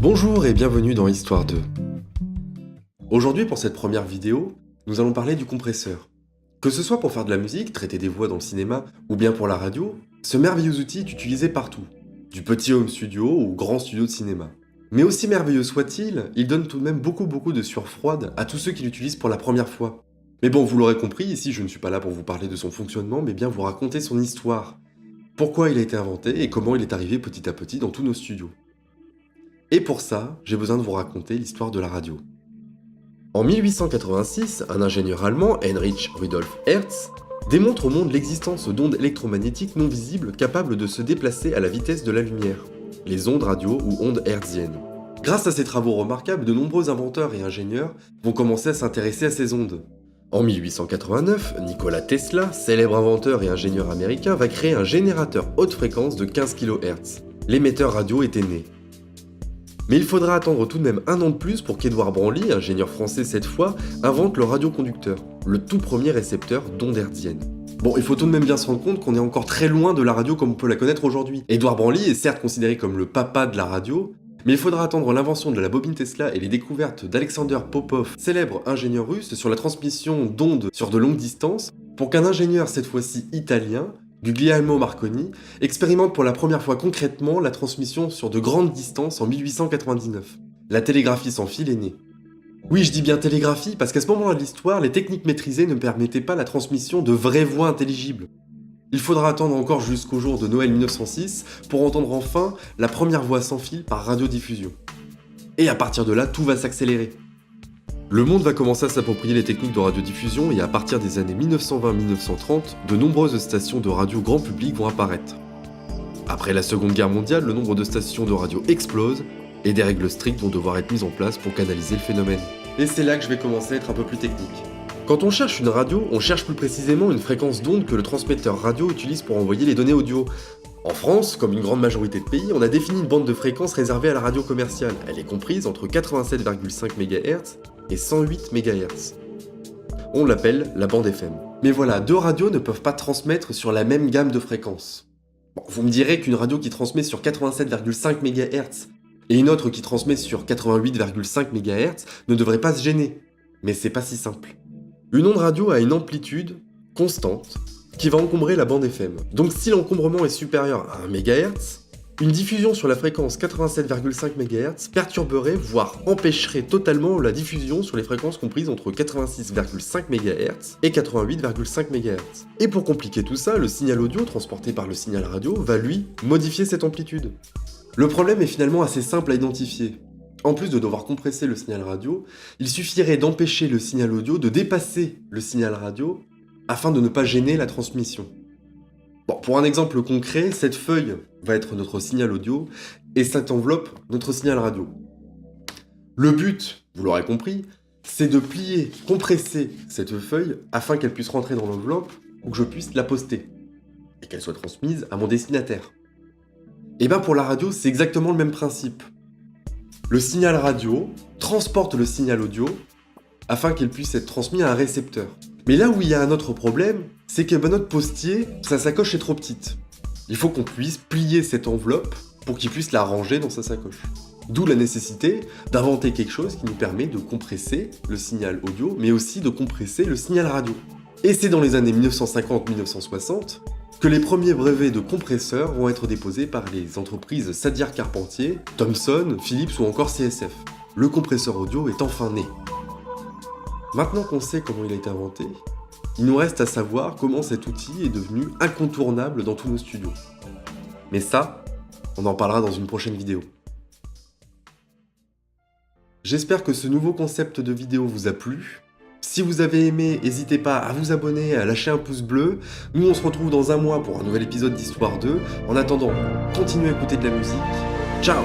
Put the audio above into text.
Bonjour et bienvenue dans Histoire 2. Aujourd'hui, pour cette première vidéo, nous allons parler du compresseur. Que ce soit pour faire de la musique, traiter des voix dans le cinéma, ou bien pour la radio, ce merveilleux outil est utilisé partout, du petit home studio au grand studio de cinéma. Mais aussi merveilleux soit-il, il donne tout de même beaucoup de sueur froide à tous ceux qui l'utilisent pour la première fois. Mais bon, vous l'aurez compris, ici je ne suis pas là pour vous parler de son fonctionnement, mais bien vous raconter son histoire. Pourquoi il a été inventé et comment il est arrivé petit à petit dans tous nos studios. Et pour ça, j'ai besoin de vous raconter l'histoire de la radio. En 1886, un ingénieur allemand, Heinrich Rudolf Hertz, démontre au monde l'existence d'ondes électromagnétiques non visibles capables de se déplacer à la vitesse de la lumière, les ondes radio ou ondes hertziennes. Grâce à ces travaux remarquables, de nombreux inventeurs et ingénieurs vont commencer à s'intéresser à ces ondes. En 1889, Nikola Tesla, célèbre inventeur et ingénieur américain, va créer un générateur haute fréquence de 15 kHz. L'émetteur radio était né. Mais il faudra attendre tout de même un an de plus pour qu'Édouard Branly, ingénieur français cette fois, invente le radioconducteur, le tout premier récepteur d'ondes hertziennes. Bon, il faut tout de même bien se rendre compte qu'on est encore très loin de la radio comme on peut la connaître aujourd'hui. Édouard Branly est certes considéré comme le papa de la radio, mais il faudra attendre l'invention de la bobine Tesla et les découvertes d'Alexander Popov, célèbre ingénieur russe sur la transmission d'ondes sur de longues distances, pour qu'un ingénieur cette fois-ci italien, Guglielmo Marconi, expérimente pour la première fois concrètement la transmission sur de grandes distances en 1899. La télégraphie sans fil est née. Oui, je dis bien télégraphie parce qu'à ce moment-là de l'histoire, les techniques maîtrisées ne permettaient pas la transmission de vraies voix intelligibles. Il faudra attendre encore jusqu'au jour de Noël 1906 pour entendre enfin la première voix sans fil par radiodiffusion. Et à partir de là, tout va s'accélérer. Le monde va commencer à s'approprier les techniques de radiodiffusion et à partir des années 1920-1930, de nombreuses stations de radio grand public vont apparaître. Après la Seconde Guerre mondiale, le nombre de stations de radio explose et des règles strictes vont devoir être mises en place pour canaliser le phénomène. Et c'est là que je vais commencer à être un peu plus technique. Quand on cherche une radio, on cherche plus précisément une fréquence d'onde que le transmetteur radio utilise pour envoyer les données audio. En France, comme une grande majorité de pays, on a défini une bande de fréquence réservée à la radio commerciale. Elle est comprise entre 87,5 MHz et 108 MHz. On l'appelle la bande FM. Mais voilà, deux radios ne peuvent pas transmettre sur la même gamme de fréquences. Bon, vous me direz qu'une radio qui transmet sur 87,5 MHz et une autre qui transmet sur 88,5 MHz ne devrait pas se gêner. Mais c'est pas si simple. Une onde radio a une amplitude constante qui va encombrer la bande FM. Donc si l'encombrement est supérieur à 1 MHz, une diffusion sur la fréquence 87,5 MHz perturberait, voire empêcherait totalement la diffusion sur les fréquences comprises entre 86,5 MHz et 88,5 MHz. Et pour compliquer tout ça, le signal audio transporté par le signal radio va lui modifier cette amplitude. Le problème est finalement assez simple à identifier. En plus de devoir compresser le signal radio, il suffirait d'empêcher le signal audio de dépasser le signal radio afin de ne pas gêner la transmission. Bon, pour un exemple concret, cette feuille va être notre signal audio et cette enveloppe notre signal radio. Le but, vous l'aurez compris, c'est de plier, compresser cette feuille afin qu'elle puisse rentrer dans l'enveloppe ou que je puisse la poster et qu'elle soit transmise à mon destinataire. Et bien pour la radio, c'est exactement le même principe. Le signal radio transporte le signal audio afin qu'il puisse être transmis à un récepteur. Mais là où il y a un autre problème, c'est que notre postier, sa sacoche est trop petite. Il faut qu'on puisse plier cette enveloppe pour qu'il puisse la ranger dans sa sacoche. D'où la nécessité d'inventer quelque chose qui nous permet de compresser le signal audio, mais aussi de compresser le signal radio. Et c'est dans les années 1950-1960 que les premiers brevets de compresseurs vont être déposés par les entreprises Sadia-Carpentier, Thomson, Philips ou encore CSF. Le compresseur audio est enfin né. Maintenant qu'on sait comment il a été inventé, il nous reste à savoir comment cet outil est devenu incontournable dans tous nos studios. Mais ça, on en parlera dans une prochaine vidéo. J'espère que ce nouveau concept de vidéo vous a plu. Si vous avez aimé, n'hésitez pas à vous abonner, à lâcher un pouce bleu. Nous, on se retrouve dans un mois pour un nouvel épisode d'Histoire 2. En attendant, continuez à écouter de la musique. Ciao!